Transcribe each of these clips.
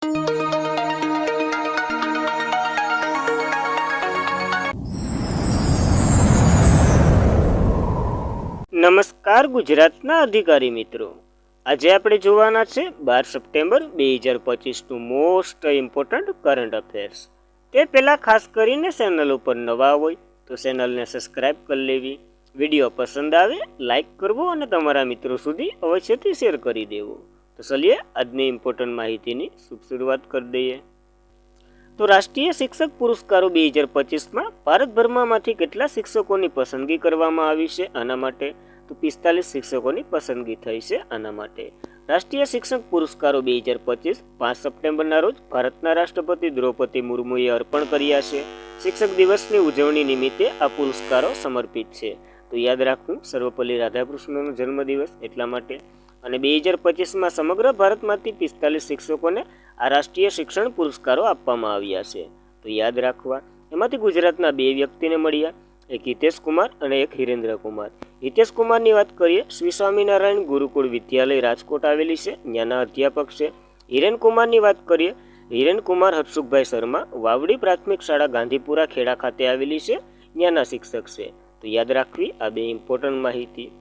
નમસ્કાર ગુજરાતના અધિકારી મિત્રો, આજે આપણે જોવાના છે 12 સપ્ટેમ્બર 2025નું મોસ્ટ ઇમ્પોર્ટન્ટ કરંટ અફેર્સ. તે પહેલાં ખાસ કરીને ચેનલ ઉપર નવા હોય તો ચેનલને સબસ્ક્રાઈબ કરી લેવી, વિડીયો પસંદ આવે લાઈક કરવો અને તમારા મિત્રો સુધી અવશ્યથી શેર કરી દેવો. તો ચલીએ આજની ઇમ્પોર્ટન્ટ માહિતીની શુભ શરૂઆત કરી દઈએ. તો રાષ્ટ્રીય શિક્ષક પુરસ્કારો 2025માં ભારતભરમાંથી કેટલા શિક્ષકોની પસંદગી કરવામાં આવી છે? આના માટે તો 45 શિક્ષકોની પસંદગી થઈ છે. આના માટે રાષ્ટ્રીય શિક્ષક પુરસ્કારો 2025 5 સપ્ટેમ્બરના રોજ ભારતના રાષ્ટ્રપતિ દ્રૌપદી મુર્મુએ અર્પણ કર્યા છે. શિક્ષક દિવસની ઉજવણી નિમિત્તે આ પુરસ્કારો સમર્પિત છે. તો યાદ રાખવું, સર્વપલ્લી રાધાકૃષ્ણનો જન્મદિવસ એટલા માટે. અને 2025માં સમગ્ર ભારતમાંથી 45 શિક્ષકોને આ રાષ્ટ્રીય શિક્ષણ પુરસ્કારો આપવામાં આવ્યા છે. તો યાદ રાખવા, એમાંથી ગુજરાતના 2 વ્યક્તિને મળ્યા, એક હિતેશ કુમાર અને એક હિરેન્દ્ર કુમાર. હિતેશ કુમારની વાત કરીએ, શ્રી સ્વામિનારાયણ ગુરુકુળ વિદ્યાલય રાજકોટ આવેલી છે, ત્યાંના અધ્યાપક છે. હિરેન કુમારની વાત કરીએ, હિરેન કુમાર હરસુખભાઈ શર્મા વાવડી પ્રાથમિક શાળા ગાંધીપુરા ખેડા ખાતે આવેલી છે, ત્યાંના શિક્ષક છે. તો યાદ રાખવી આ 2 ઇમ્પોર્ટન્ટ માહિતી.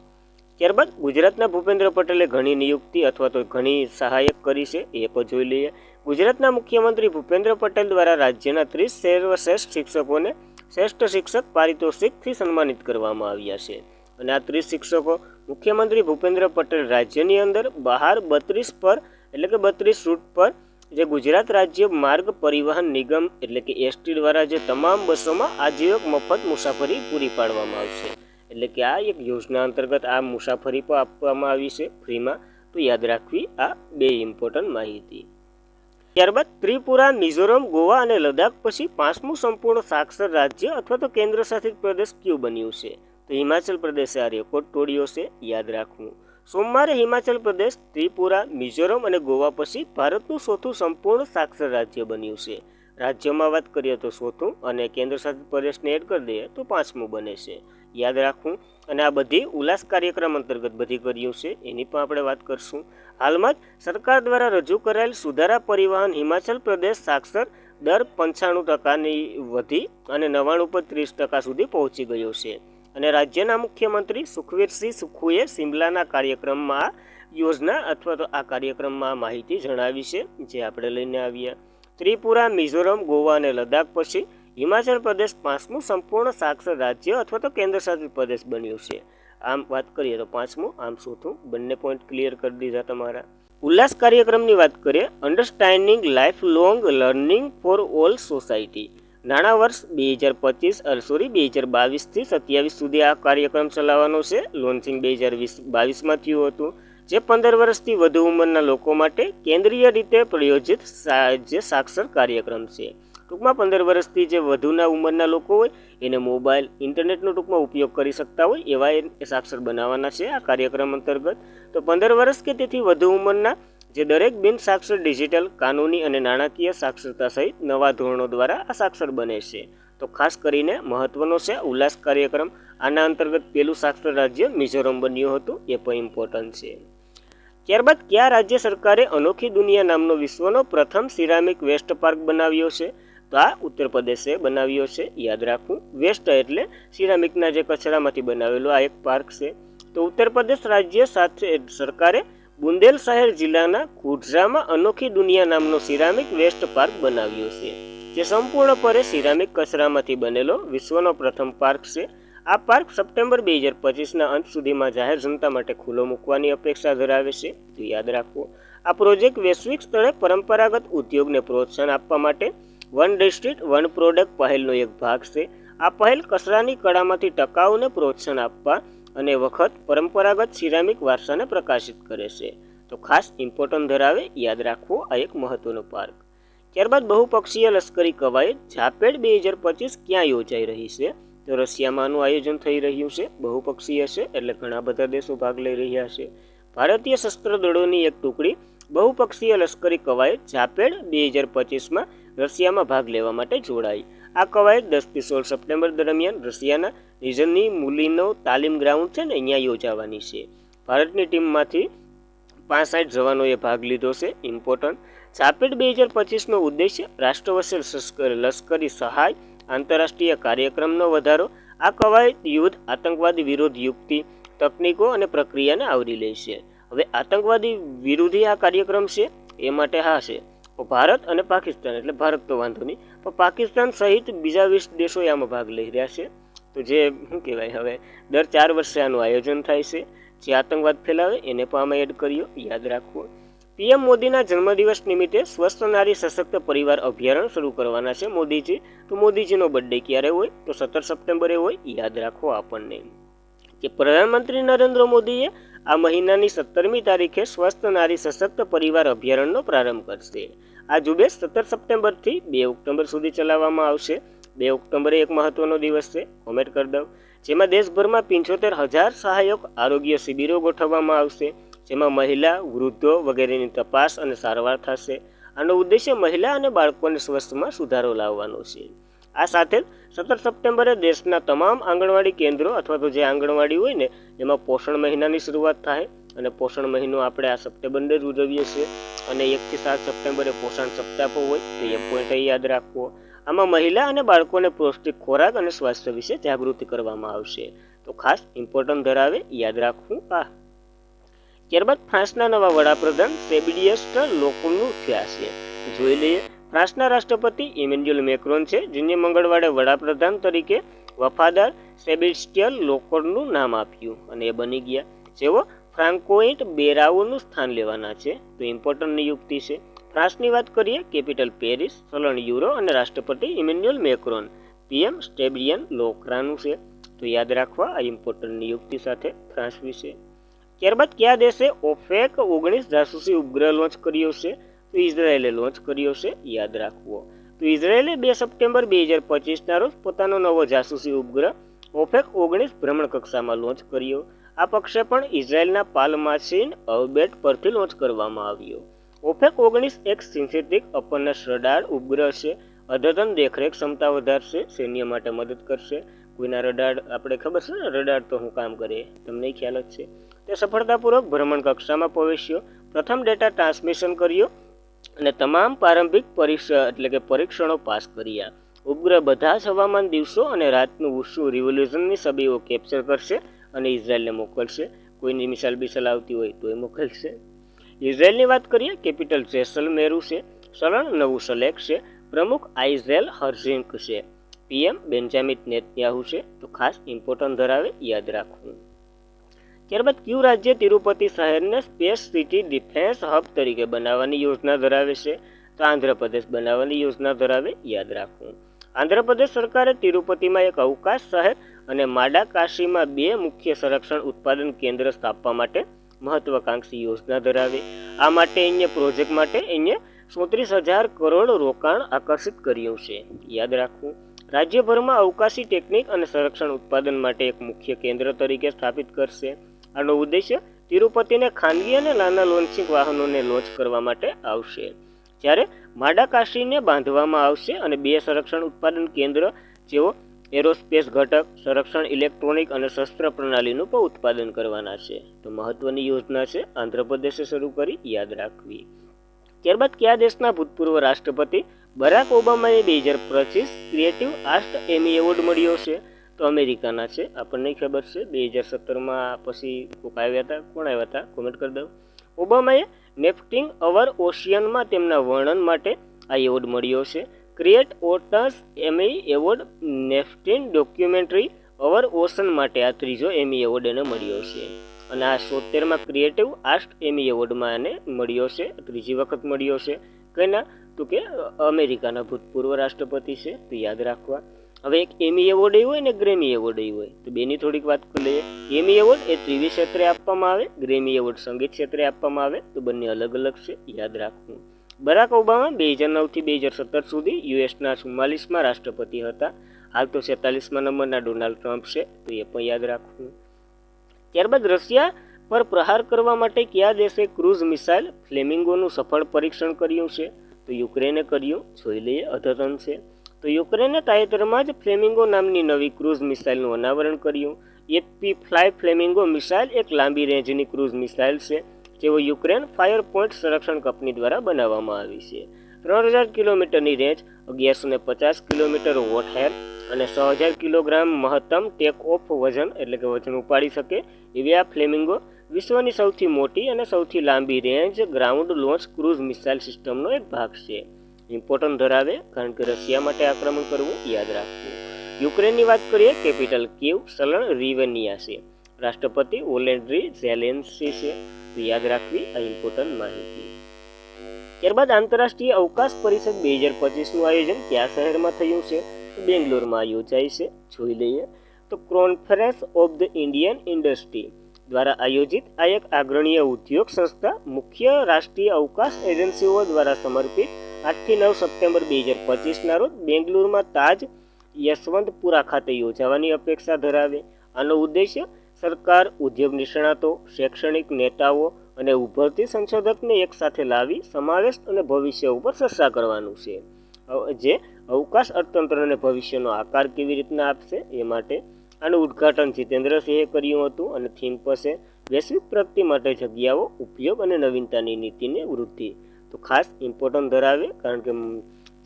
ત્યારબાદ ગુજરાતના ભૂપેન્દ્ર પટેલે ઘણી નિયુક્તિ અથવા તો ઘણી સહાયક કરી છે, એ પણ જોઈ લઈએ. ગુજરાતના મુખ્યમંત્રી ભૂપેન્દ્ર પટેલ દ્વારા રાજ્યના 30 સર્વશ્રેષ્ઠ શિક્ષકોને શ્રેષ્ઠ શિક્ષક પારિતોષિકથી સન્માનિત કરવામાં આવ્યા છે. અને આ 30 શિક્ષકો મુખ્યમંત્રી ભૂપેન્દ્ર પટેલ રાજ્યની અંદર બહાર 32 પર એટલે કે 32 રૂટ પર જે ગુજરાત રાજ્ય માર્ગ પરિવહન નિગમ એટલે કે એસટી દ્વારા જે તમામ બસોમાં આજીવક મફત મુસાફરી પૂરી પાડવામાં આવશે. એટલે કે આ એક યોજના અંતર્ગત આ મુસાફરી પણ આપવામાં આવી છે ફ્રીમાં. તો યાદ રાખવી આ 2 ઇમ્પોર્ટન્ટ માહિતી. ત્યારબાદ ત્રિપુરા, મિઝોરમ, ગોવા અને લદ્દાખ પછી 5મું સંપૂર્ણ સાક્ષર રાજ્ય અથવા તો કેન્દ્ર શાસિત પ્રદેશ કયું બન્યું છે? તો હિમાચલ પ્રદેશે આ રેકોર્ડ તોડ્યો છે. યાદ રાખવું, સોમવારે હિમાચલ પ્રદેશ ત્રિપુરા, મિઝોરમ અને ગોવા પછી ભારતનું 4થું સંપૂર્ણ સાક્ષર રાજ્ય બન્યું છે. રાજ્યમાં વાત કરીએ તો 4થું અને કેન્દ્ર શાસિત પ્રદેશને એડ કરી દઈએ તો 5મું બને છે. યાદ રાખવું. અને આ બધી ઉલ્લાસ કાર્યક્રમ અંતર્ગત બધી કર્યું છે, એની પણ આપણે વાત કરશું. હાલમાં જ સરકાર દ્વારા રજૂ કરાયેલ સુધારા પરિવહન હિમાચલ પ્રદેશ સાક્ષર દર 95%ની વધી અને 99 પર 30% સુધી પહોંચી ગયો છે. અને રાજ્યના મુખ્યમંત્રી સુખવીરસિંહ સુખુએ શિમલાના કાર્યક્રમમાં આ યોજના અથવા તો આ કાર્યક્રમમાં માહિતી જણાવી છે, જે આપણે લઈને આવ્યા. ત્રિપુરા, મિઝોરમ, ગોવા અને લદ્દાખ પછી હિમાચલ પ્રદેશ 5મું સંપૂર્ણ સાક્ષર રાજ્ય અથવા તો કેન્દ્ર શાસિત પ્રદેશ બન્યું છે. આમ વાત કરીએ તો 5મું, આમ 4થું. બંને પોઈન્ટ ક્લિયર કરી દીધા તમારા. ઉલ્લાસ કાર્યક્રમની વાત કરીએ, understanding life long learning for all society. નાણાં વર્ષ 2022થી 27 સુધી આ કાર્યક્રમ ચલાવવાનો છે. લોન્ચિંગ 2022માં થયું હતું, જે 15 વર્ષથી વધુ ઉંમરના લોકો માટે કેન્દ્રીય રીતે પ્રાયોજિત જે સાક્ષર કાર્યક્રમ છે. ટૂંકમાં 15 વર્ષથી જે વધુના ઉંમરના લોકો હોય એને મોબાઈલ, ઇન્ટરનેટનો ટૂંકમાં ઉપયોગ કરી શકતા હોય એવા એ સાક્ષર બનાવવાના છે આ કાર્યક્રમ અંતર્ગત. તો 15 વર્ષ કે તેથી વધુ ઉંમરના જે દરેક બિન સાક્ષર ડિજિટલ, કાનૂની અને નાણાકીય સાક્ષરતા સહિત નવા ધોરણો દ્વારા આ સાક્ષર બને છે. તો ખાસ કરીને મહત્વનો છે ઉલ્લાસ કાર્યક્રમ. આના અંતર્ગત પહેલું સાક્ષર રાજ્ય મિઝોરમ બન્યું હતું, એ પણ ઇમ્પોર્ટન્ટ છે. ત્યારબાદ કયા રાજ્ય સરકારે અનોખી દુનિયા નામનો વિશ્વનો પ્રથમ સિરામિક વેસ્ટ પાર્ક બનાવ્યો છે? તો આ ઉત્તર પ્રદેશે બનાવ્યો છે. યાદ રાખવું, વેસ્ટ એટલે સિરામિકના જે કચરામાંથી બનાવેલો આ એક પાર્ક છે. તો ઉત્તર પ્રદેશ રાજ્ય સાથે સરકારે બુંદેલ શહેર જિલ્લાના કુડઝામાં અનોખી દુનિયા નામનો સિરામિક વેસ્ટ પાર્ક બનાવ્યો છે, જે સંપૂર્ણપણે સિરામિક કચરામાંથી બનેલો વિશ્વનો પ્રથમ પાર્ક છે. આ પાર્ક સપ્ટેમ્બર 2025ના અંત સુધીમાં જાહેર જનતા માટે ખુલ્લો મૂકવાની અપેક્ષા ધરાવે છે. તો યાદ રાખવું, આ પ્રોજેક્ટ વૈશ્વિક સ્તરે પરંપરાગત ઉદ્યોગને પ્રોત્સાહન આપવા માટે વન ડિસ્ટ્રિક્ટ વન પ્રોડક્ટ પહેલનો એક ભાગ છે. આ પહેલ કચરાની કળામાંથી ટકાઉને પ્રોત્સાહન આપવા અને વખત પરંપરાગત સિરામિક વારસાને પ્રકાશિત કરે છે. તો ખાસ ઇમ્પોર્ટન્ટ ધરાવે. યાદ રાખવું, આ એક મહત્વનો પાર્ક. ત્યારબાદ બહુપક્ષીય લશ્કરી કવાયત ઝાપેડ 2025 ક્યાં યોજાઈ રહી છે? તો રશિયામાં આનું આયોજન થઈ રહ્યું છે. બહુપક્ષીય છે એટલે ઘણા બધા દેશો ભાગ લઈ રહ્યા છે. ભારતીય શસ્ત્ર દળોની એક ટુકડી બહુપક્ષીય લશ્કરી કવાયત ઝાપેડ 2025માં રશિયામાં ભાગ લેવા માટે જોડાઈ. આ કવાયત 10થી 16 સપ્ટેમ્બર દરમિયાન રશિયાના નિઝની મુલિનો તાલીમ ગ્રાઉન્ડ છે ને અહીંયા યોજાવાની છે. ભારતની ટીમમાંથી 65 જવાનોએ ભાગ લીધો છે. ઇમ્પોર્ટન્ટ. સાપેડ 2025નો ઉદ્દેશ્ય રાષ્ટ્રવર્ષ લશ્કરી સહાય, આંતરરાષ્ટ્રીય કાર્યક્રમનો વધારો. આ કવાયત યુદ્ધ, આતંકવાદી વિરોધ યુક્તિ, તકનીકો અને પ્રક્રિયાને આવરી લે છે. હવે આતંકવાદી વિરોધી આ કાર્યક્રમ છે એ માટે હા છે. ભારત અને પાકિસ્તાન, એટલે ભારત તો વાંધો નહીં, પણ પાકિસ્તાન સહિત બીજા 20 દેશો આમાં ભાગ લઈ રહ્યા છે. તો જે શું કહેવાય, હવે દર 4 વર્ષે આનું આયોજન થાય છે. જે આતંકવાદ ફેલાવે એને પણ આમાં એડ કર્યો, યાદ રાખવું. પીએમ મોદીના જન્મદિવસ નિમિત્તે સ્વસ્થ નારી સશક્ત પરિવાર અભિયાન શરૂ કરવાના છે મોદીજી. તો મોદીજીનો બર્થડે ક્યારે હોય? તો 17 સપ્ટેમ્બરે હોય, યાદ રાખો આપણને. કે પ્રધાનમંત્રી નરેન્દ્ર મોદીએ આ મહિનાની 17મી તારીખે સ્વસ્થ નારી સશક્ત પરિવાર અભિયાનનો પ્રારંભ કરશે. આ ઝુંબેશ 17 સપ્ટેમ્બરથી 2 ઓક્ટોબર સુધી ચલાવવામાં આવશે. 2 ઓક્ટોબરે એક મહત્વનો દિવસ છે, કોમેન્ટ કરી દઉં, જેમાં દેશભરમાં 75,000 સહાયક આરોગ્ય શિબિરો ગોઠવવામાં આવશે, જેમાં મહિલા, વૃદ્ધો વગેરેની તપાસ અને સારવાર થશે. આનો ઉદ્દેશ્ય મહિલા અને બાળકોને સ્વાસ્થ્યમાં સુધારો લાવવાનો છે. આ સાથે 17 સપ્ટેમ્બરે દેશના તમામ આંગણવાડી કેન્દ્રો અથવા તો જે આંગણવાડી હોય ને એમાં પોષણ મહિનાની શરૂઆત થાય. અને પોષણ મહિનો આપણે આ સપ્ટેમ્બરે જ ઉજવીએ છીએ. અને 1 થી 7 સપ્ટેમ્બરે પોષણ સપ્તાહ પણ હોય, તો એ પોઈન્ટ યાદ રાખવો. આમાં મહિલા અને બાળકોને પૌષ્ટિક ખોરાક અને સ્વાસ્થ્ય વિશે જાગૃતિ કરવામાં આવશે. તો ખાસ ઇમ્પોર્ટન્ટ ધરાવે, યાદ રાખવું. ત્યારબાદ ફ્રાન્સના નવા વડાપ્રધાન સેબેસ્ટિયન લોકોનું થયા છે. જોઈ લઈએ. ફ્રાન્સના રાષ્ટ્રપતિ ઇમેન્યુએલ મેક્રોન છે, જેને મંગળવારે વડાપ્રધાન તરીકે વફાદાર સેબેસ્ટિયન લોકોનું નામ આપ્યું અને એ બની ગયા, જેઓ ફ્રાન્કોઇસ બેરાઓનું સ્થાન લેવાના છે. તો ઇમ્પોર્ટન્ટ નિયુક્તિ છે. ફ્રાન્સની વાત કરીએ, કેપિટલ પેરિસ, ચલણ યુરો અને રાષ્ટ્રપતિ ઇમેન્યુએલ મેક્રોન. પીએમ સેબેસ્ટિયન લોકોનું છે. તો યાદ રાખવા આ ઇમ્પોર્ટન્ટ નિયુક્તિ સાથે ફ્રાન્સ વિશે. ત્યારબાદ કયા દેશે ઓફેક 19 જાસૂસી ઉપગ્રહ લોન્ચ કર્યો છે? તો ઇઝરાયેલે લોન્ચ કર્યો છે, યાદ રાખવો. તો ઇઝરાયેલે 2 સપ્ટેમ્બર 2025ના રોજ પોતાનો નવો જાસૂસી ઉપગ્રહ ઓફેક 19 ભ્રમણ કક્ષામાં લોન્ચ કર્યો. આ પ્રક્ષેપણ ઇઝરાયેલના પાલમાસીન અવબેટ પરથી લોન્ચ કરવામાં આવ્યો. ઓફેક 19 એક સિન્થેટિક અપર્નસ રડાર ઉપગ્રહ છે. અદ્યતન દેખરેખ ક્ષમતા વધારશે, સૈન્ય માટે મદદ કરશે. કોઈના રડાર આપણે ખબર છે ને, રડાર તો શું કામ કરે તમને ખ્યાલ જ છે. તે સફળતાપૂર્વક ભ્રમણ કક્ષામાં પ્રવેશ્યો, પ્રથમ ડેટા ટ્રાન્સમિશન કર્યો અને તમામ પ્રારંભિક પરીક્ષણો પાસ કર્યા. ઉપગ્રહ બધા જ હવામાન દિવસો અને રાતનું ઊંચું રિવોલ્યુશનની છબીઓ કેપ્ચર કરશે અને ઇઝરાયેલને મોકલશે. કોઈની મિસાઇલ બિસાઇલ આવતી હોય તો એ મોકલશે. ઇઝરાયેલની વાત કરીએ, કેપિટલ જેસલમેર છે, ચલણ નવું સલેક છે, પ્રમુખ આઇઝેલ હર્ઝિંક છે, પીએમ બેન્જામિન નેતન્યાહુ છે. તો ખાસ ઇમ્પોર્ટન્ટ ધરાવે, યાદ રાખવું. ત્યારબાદ કયું રાજ્ય તિરુપતિ શહેરને સ્પેસ સિટી ડિફેન્સ હબ તરીકે બનાવવાની યોજના ધરાવે છે? તો આંધ્રપ્રદેશ બનાવવાની યોજના ધરાવે, યાદ રાખવું. આંધ્રપ્રદેશ સરકારે તિરુપતિમાં એક અવકાશ શહેર અને માડાકાશીમાં 2 મુખ્ય સંરક્ષણ ઉત્પાદન કેન્દ્ર સ્થાપવા માટે મહત્વાકાંક્ષી યોજના ધરાવે. આ માટે એને પ્રોજેક્ટ માટે એને 37,000 કરોડ રોકાણ આકર્ષિત કર્યું છે, યાદ રાખવું. રાજ્યભરમાં અવકાશી ટેકનિક અને સંરક્ષણ ઉત્પાદન માટે એક મુખ્ય કેન્દ્ર તરીકે સ્થાપિત કરશે. આનો ઉદ્દેશ્ય તિરુપતિને ખાનગી અને નાના લોન્ચિંગ વાહનોને લોન્ચ કરવા માટે આવશે, જ્યારે માડાકાશીને બાંધવામાં આવશે અને 2 સંરક્ષણ ઉત્પાદન કેન્દ્ર જેઓ એરોસ્પેસ ઘટક, સંરક્ષણ ઇલેક્ટ્રોનિક અને શસ્ત્ર પ્રણાલીનું પણ ઉત્પાદન કરવાના છે. તો મહત્વની યોજના છે, આંધ્રપ્રદેશે શરૂ કરી, યાદ રાખવી. ત્યારબાદ કયા દેશના ભૂતપૂર્વ રાષ્ટ્રપતિ બરાક ઓબામાને 2025 ક્રિએટિવ આર્ટ એમી એવોર્ડ મળ્યો છે? તો અમેરિકાના છે, આપણને ખબર છે. 2017માં પછી કોણ આવ્યા હતા, કોમેન્ટ કરી દઉં. ઓબામાએ નેફ્ટિંગ અવર ઓશિયનમાં તેમના વર્ણન માટે આ એવોર્ડ મળ્યો છે. ક્રિએટ ઓટર્સ એમી એવોર્ડ નેફ્ટિન ડોક્યુમેન્ટરી અવર ઓશન માટે આ ત્રીજો એમી એવોર્ડ એને મળ્યો છે. અને આ 77માં ક્રિએટિવ આર્ટ એમી એવોર્ડમાં એને મળ્યો છે, ત્રીજી વખત મળ્યો છે. કઈના? તો કે અમેરિકાના ભૂતપૂર્વ રાષ્ટ્રપતિ છે, તો યાદ રાખવા. હવે એક એમી એવોર્ડ હોય ને ગ્રેમી એવોર્ડ હોય, તો બેની થોડીક વાત કરી લઈએ. એમી એવોર્ડ એ TV ક્ષેત્રે આપવામાં આવે, ગ્રેમી એવોર્ડ સંગીત ક્ષેત્રે આપવામાં આવે. તો બંને અલગ અલગ છે, યાદ રાખવું. બરાક ઓબામા 2009 થી 2017 સુધી યુએસના 44માં રાષ્ટ્રપતિ હતા. હાલ તો 46મા નંબરના ડોનાલ્ડ ટ્રમ્પ છે, તો એ પણ યાદ રાખવું. ત્યારબાદ રશિયા પર પ્રહાર કરવા માટે કયા દેશે ક્રૂઝ મિસાઇલ ફ્લેમિંગોનું સફળ પરીક્ષણ કર્યું છે? તો યુક્રેને કર્યું, જોઈ લઈએ, અદ્યતન છે. તો યુક્રેને તાજેતરમાં જ ફ્લેમિંગો નામની નવી ક્રૂઝ મિસાઇલનું અનાવરણ કર્યું. એપી ફ્લાય ફ્લેમિંગો મિસાઇલ એક લાંબી રેન્જની ક્રૂઝ મિસાઇલ છે, જેઓ યુક્રેન ફાયર પોઈન્ટ સંરક્ષણ કંપની દ્વારા બનાવવામાં આવી છે. 3000 કિલોમીટરની રેન્જ, 1150 કિલોમીટર વોટહેર અને 6000 કિલોગ્રામ મહત્તમ ટેક ઓફ વજન એટલે કે વજન ઉપાડી શકે એવી આ ફ્લેમિંગો વિશ્વની સૌથી મોટી અને સૌથી લાંબી range ground launch cruise missile સિસ્ટમનો એક ભાગ છે. ઇમ્પોર્ટન્ટ ધરાવે કારણ કે રશિયા માટે આક્રમણ કરવું યાદ રાખવું. યુક્રેનની વાત કરીએ, કેપિટલ કીવ સલણ રિવેનિયા છે. રાષ્ટ્રપતિ વોલેન્ડ્રી ઝેલેન્સ્કી છે. તો યાદ રાખવી આ ઇમ્પોર્ટન્ટ માહિતી. ત્યારબાદ આંતરરાષ્ટ્રીય અવકાશ પરિષદ 2025નું આયોજન કયા શહેરમાં થયું છે? બેંગ્લોરમાં યોજાઈ છે. જોઈ લઈએ તો conference of the Indian industry દ્વારા આયોજિત આ એક અગ્રણીય ઉદ્યોગ સંસ્થા મુખ્ય રાષ્ટ્રીય અવકાશ એજન્સીઓ દ્વારા સમર્પિત 8થી 9 સપ્ટેમ્બર 2025ના રોજ બેંગ્લુરુમાં તાજ યશવંતપુરા ખાતે યોજાવાની અપેક્ષા ધરાવે. આનો ઉદ્દેશ્ય સરકાર, ઉદ્યોગ નિષ્ણાતો, શૈક્ષણિક નેતાઓ અને ઉભરતી સંશોધકને એકસાથે લાવી સમાવેશ અને ભવિષ્ય ઉપર ચર્ચા કરવાનું છે, જે અવકાશ અર્થતંત્રને ભવિષ્યનો આકાર કેવી રીતના આપશે એ માટે. આનું ઉદ્ઘાટન જીતેન્દ્રસિંહે કર્યું હતું અને થીમ પર છે વૈશ્વિક પ્રગતિ માટે જગ્યાઓ, ઉપયોગ અને નવીનતાની નીતિને વૃદ્ધિ. તો ખાસ ઇમ્પોર્ટન્ટ ધરાવે કારણ કે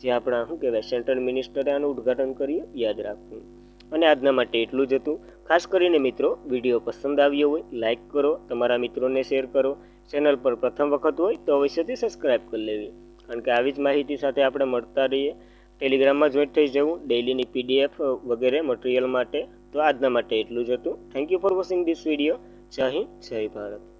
જે આપણા શું કહેવાય સેન્ટ્રલ મિનિસ્ટરે આનું ઉદ્ઘાટન કર્યું, યાદ રાખવું. અને આજના માટે એટલું જ હતું. ખાસ કરીને મિત્રો, વિડીયો પસંદ આવ્યો હોય લાઇક કરો, તમારા મિત્રોને શેર કરો. ચેનલ પર પ્રથમ વખત હોય તો અવશ્યથી સબસ્ક્રાઈબ કરી લેવી કારણ કે આવી જ માહિતી સાથે આપણે મળતા રહીએ. ટેલિગ્રામમાં જોઈન્ટ થઈ જવું ડેઇલીની PDF વગેરે મટીરિયલ માટે. તો આજના માટે એટલું જ હતું. Thank you for watching this video. જય હિન્દ, જય ભારત.